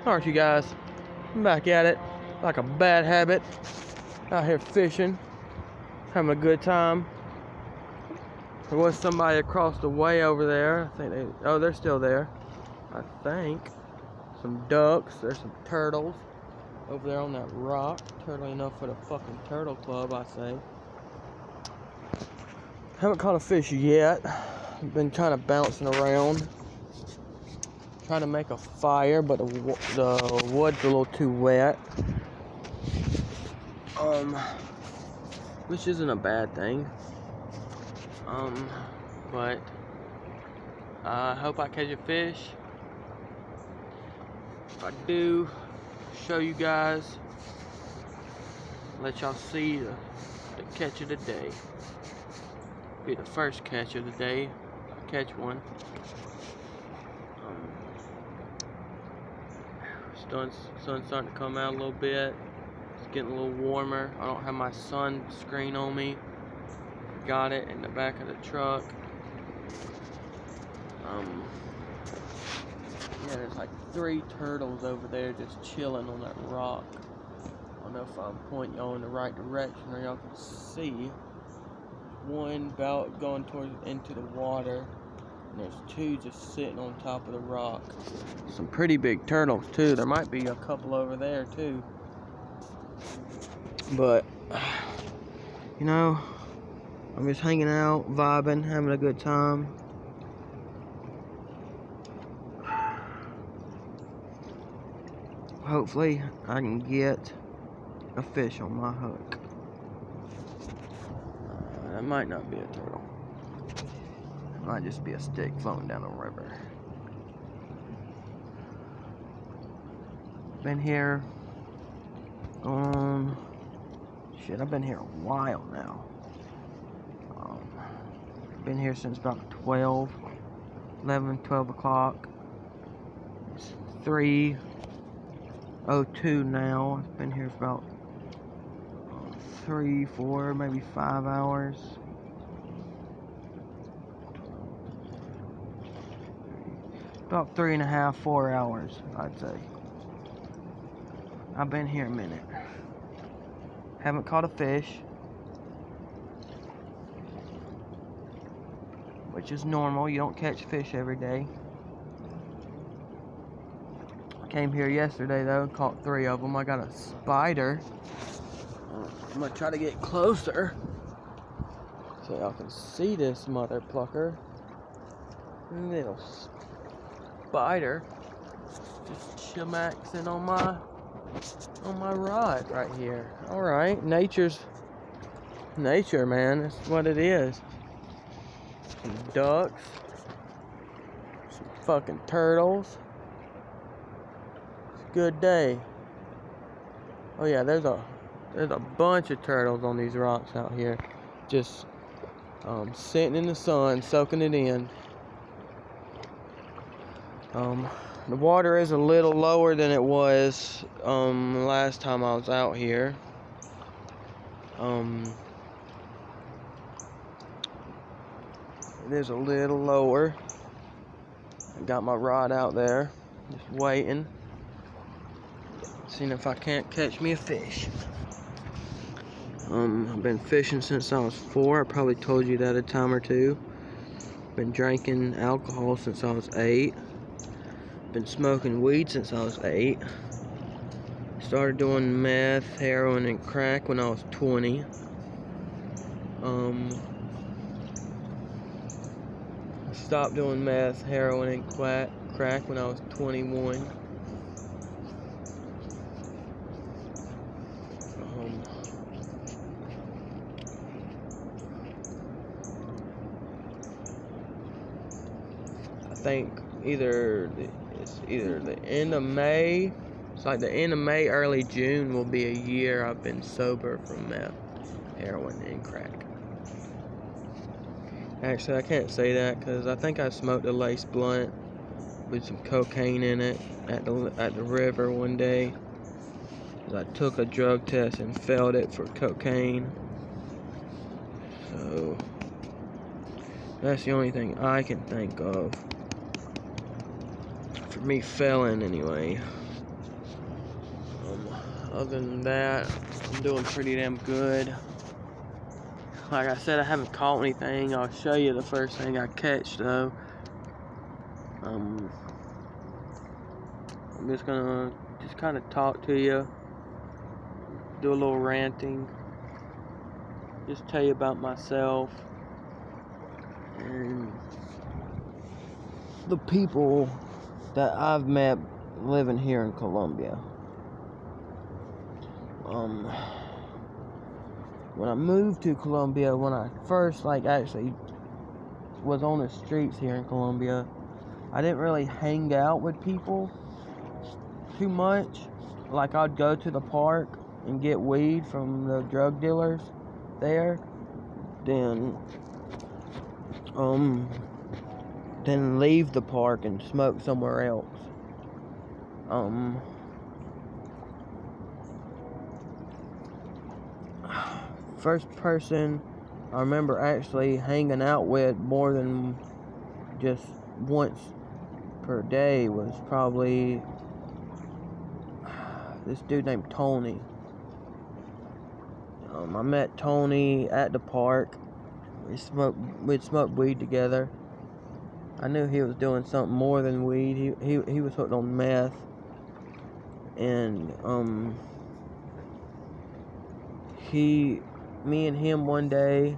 Alright, you guys, I'm back at it like a bad habit. Out here fishing, having a good time. There was somebody across the way over there. I think they're still there. I think. Some ducks, there's some turtles over there on that rock. Turtle enough for the fucking turtle club, I say. Haven't caught a fish yet. Been kind of bouncing around, trying to make a fire, but the wood's a little too wet. Which isn't a bad thing. But I hope I catch a fish. If I do, show you guys, let y'all see the catch of the day. Be the first catch of the day. If I catch one. Sun's starting to come out a little bit. It's getting a little warmer. I don't have my sun screen on me. Got it in the back of the truck. Yeah, there's like 3 turtles over there just chilling on that rock. I don't know if I'm pointing y'all in the right direction or y'all can see. One about going into the water, and there's 2 just sitting on top of the rock. Some pretty big turtles too. There might be a couple over there too. But you know, I'm just hanging out, vibing, having a good time. Hopefully, I can get a fish on my hook. That might not be a turtle. It might just be a stick floating down the river. Been here I've been here a while now. Been here since about 12 o'clock. It's 3:02 now. I've been here for about 3, 4, maybe 5 hours. About 3.5, 4 hours, I'd say. I've been here a minute. Haven't caught a fish, which is normal. You don't catch fish every day. I came here yesterday though and caught 3 of them. I got a spider. I'm gonna try to get closer so y'all can see this mother plucker. Little spider just chillaxing on my rod right here. Alright, nature, man. That's what it is. Some ducks, some fucking turtles. It's a good day. Oh yeah, there's a bunch of turtles on these rocks out here, just sitting in the sun, soaking it in. The water is a little lower than it was last time I was out here. It is a little lower. I got my rod out there, just waiting, seeing if I can't catch me a fish. I've been fishing since I was 4. I probably told you that a time or two. Been drinking alcohol since I was 8. Been smoking weed since I was 8. Started doing meth, heroin, and crack when I was 20. Stopped doing meth, heroin, and crack when I was 21. I think it's either the end of May. It's like the end of May, early June will be a year I've been sober from meth, heroin, and crack. Actually, I can't say that because I think I smoked a lace blunt with some cocaine in it at the river one day. I took a drug test and failed it for cocaine. So that's the only thing I can think of. For me failing anyway. other than that, I'm doing pretty damn good. Like I said, I haven't caught anything. I'll show you the first thing I catch though. I'm just gonna kind of talk to you, do a little ranting, just tell you about myself and the people that I've met living here in Columbia. When I moved to Columbia, when I first actually was on the streets here in Columbia, I didn't really hang out with people too much. Like, I'd go to the park and get weed from the drug dealers there, then leave the park and smoke somewhere else. First person I remember actually hanging out with more than just once per day was probably this dude named Tony. I met Tony at the park. We'd smoke weed together. I knew he was doing something more than weed. He was hooked on meth. And me and him one day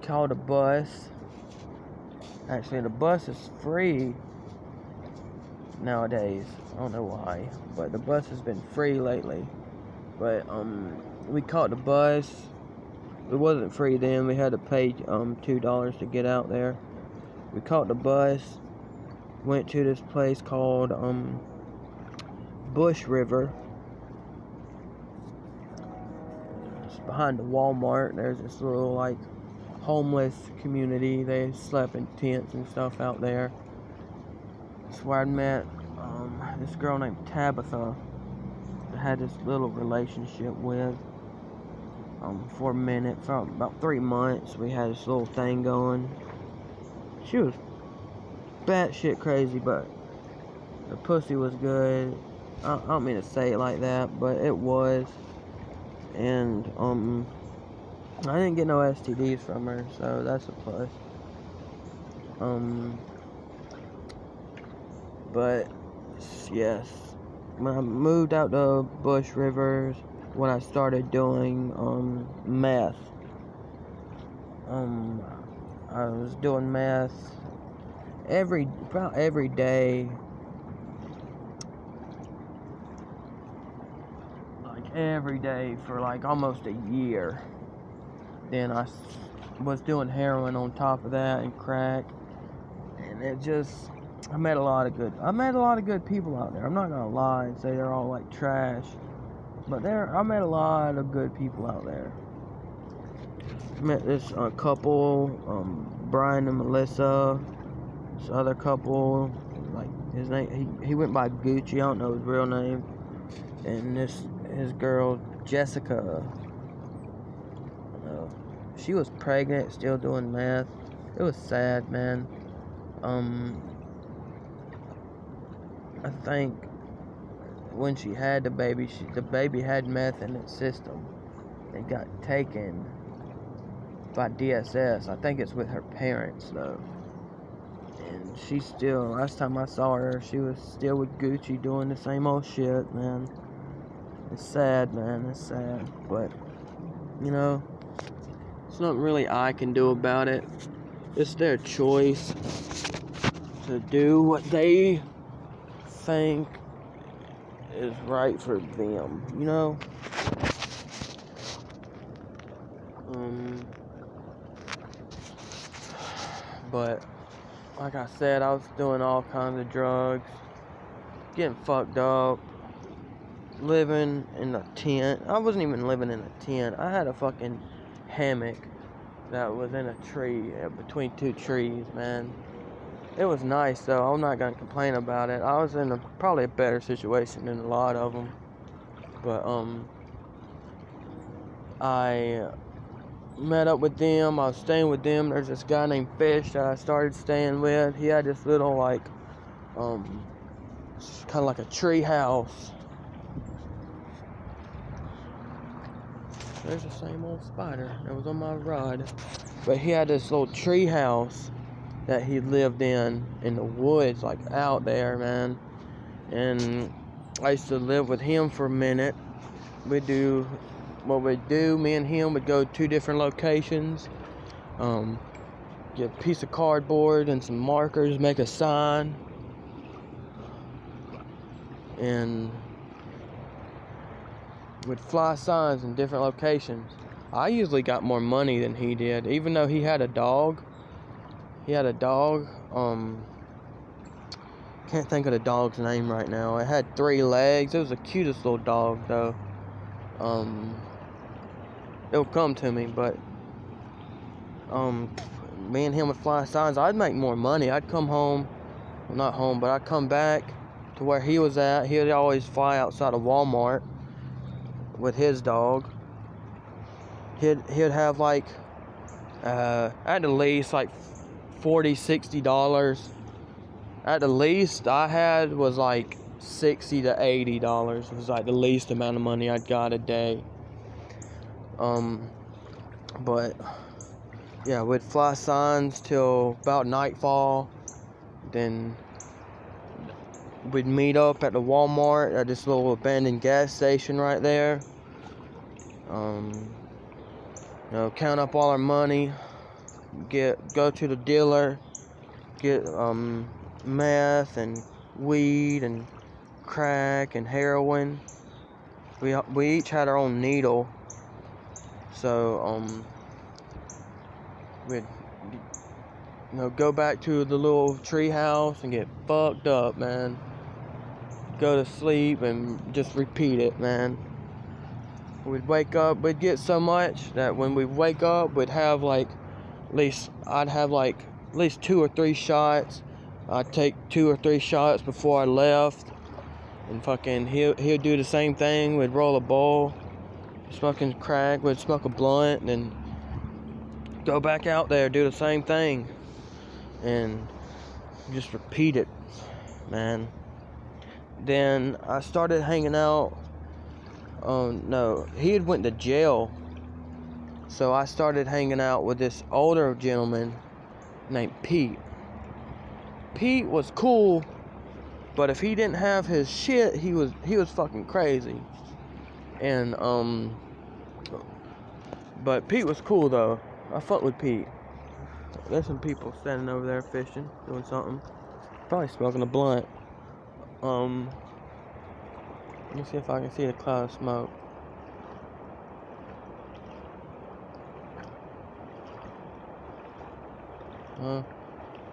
called a bus. Actually, the bus is free nowadays. I don't know why, but the bus has been free lately. But we caught the bus. It wasn't free then. We had to pay $2 to get out there. We caught the bus, went to this place called Bush River. It's behind the Walmart. There's this little homeless community. They slept in tents and stuff out there. That's where I met this girl named Tabitha. I had this little relationship with for a minute, for about 3 months. We had this little thing going. She was batshit crazy, but the pussy was good. I don't mean to say it like that, but it was. And I didn't get no STDs from her, so that's a plus. But yes, when I moved out to Bush Rivers, when I started doing meth, I was doing meth about every day, for almost a year. Then I was doing heroin on top of that and crack, and I met a lot of good people out there. I'm not gonna lie and say they're all trash, but I met a lot of good people out there. Met this couple, Brian and Melissa. This other couple, his name, he went by Gucci. I don't know his real name. And his girl Jessica. She was pregnant, still doing meth. It was sad, man. I think when she had the baby, the baby had meth in its system. It got taken by DSS. I think it's with her parents though. And she's still, last time I saw her, she was still with Gucci doing the same old shit, man. It's sad, man. It's sad. But, there's nothing really I can do about it. It's their choice to do what they think is right for them, But like I said, I was doing all kinds of drugs, getting fucked up, living in a tent. I wasn't even living in a tent. I had a fucking hammock that was in a tree, between two trees, man. It was nice though. I'm not gonna complain about it. I was in probably a better situation than a lot of them. But I met up with them. I was staying with them. There's this guy named Fish that I started staying with. He had this little kind of like a tree house There's the same old spider that was on my rod. But he had this little tree house that he lived in the woods, like out there, man. And I used to live with him for a minute. Me and him would go to 2 different locations. Get a piece of cardboard and some markers, make a sign. And would fly signs in different locations. I usually got more money than he did, even though he had a dog. Can't think of the dog's name right now. It had 3 legs. It was the cutest little dog, though. It'll come to me, but me and him would fly signs. I'd make more money. I'd come home, well, not home, but I'd come back to where he was at. He'd always fly outside of Walmart with his dog. He'd have like at the least like $40-$60. At the least I had was like $60 to $80. It was like the least amount of money I'd got a day. But yeah, we'd fly signs till about nightfall. Then we'd meet up at the Walmart at this little abandoned gas station right there. Count up all our money, go to the dealer, get meth and weed and crack and heroin. We each had our own needle, so we'd go back to the little tree house and get fucked up, man. Go to sleep and just repeat it, man. We'd wake up, we'd get so much that when we wake up, we'd have like I'd have like at least 2 or 3 shots. I'd take 2 or 3 shots before I left, and fucking he'd do the same thing. We'd roll a bowl, smoking crack. We'd smoke a blunt, and then go back out there, do the same thing, and just repeat it, man. Then I started hanging out. He had went to jail, so I started hanging out with this older gentleman named Pete. Pete was cool, but if he didn't have his shit, he was fucking crazy. And but Pete was cool though. I fucked with Pete. There's some people standing over there fishing, doing something. Probably smoking a blunt. Let me see if I can see a cloud of smoke.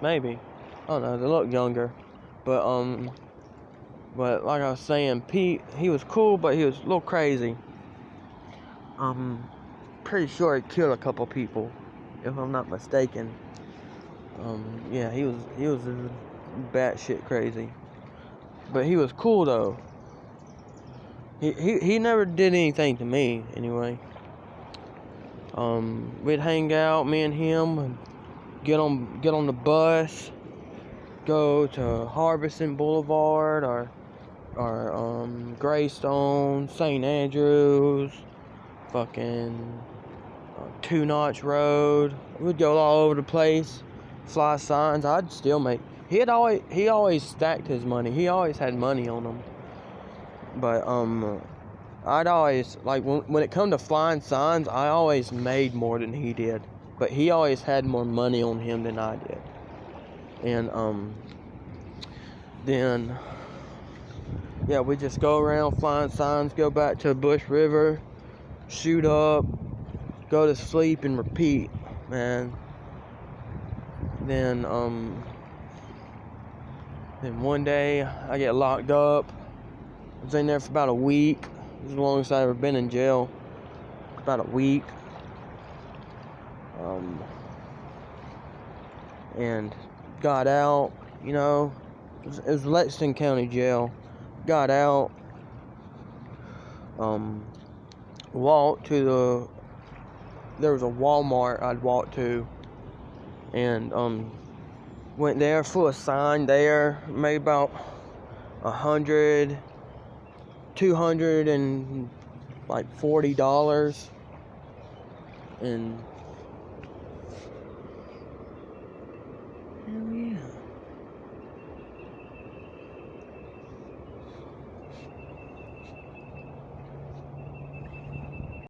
Maybe. I don't know. They look younger, but like I was saying, Pete, he was cool, but he was a little crazy. Pretty sure he killed a couple people, if I'm not mistaken. Yeah, he was batshit crazy, but he was cool though. He never did anything to me anyway. We'd hang out, me and him, and get on the bus, go to Harbison Boulevard or Greystone, St. Andrews, fucking 2 Notch Road. We'd go all over the place, fly signs. I'd still make. He always stacked his money. He always had money on him. But I'd always, like, when it come to flying signs, I always made more than he did. But he always had more money on him than I did. And then yeah, we just go around flying signs, go back to Bush River, shoot up, go to sleep, and repeat, man. Then one day I get locked up. I was in there for about a week. This is the longest I've ever been in jail. About a week. And got out, it was Lexington County Jail. Got out, walked to there was a Walmart I'd walked to, and went there, full of sign there, made about $100, $240, and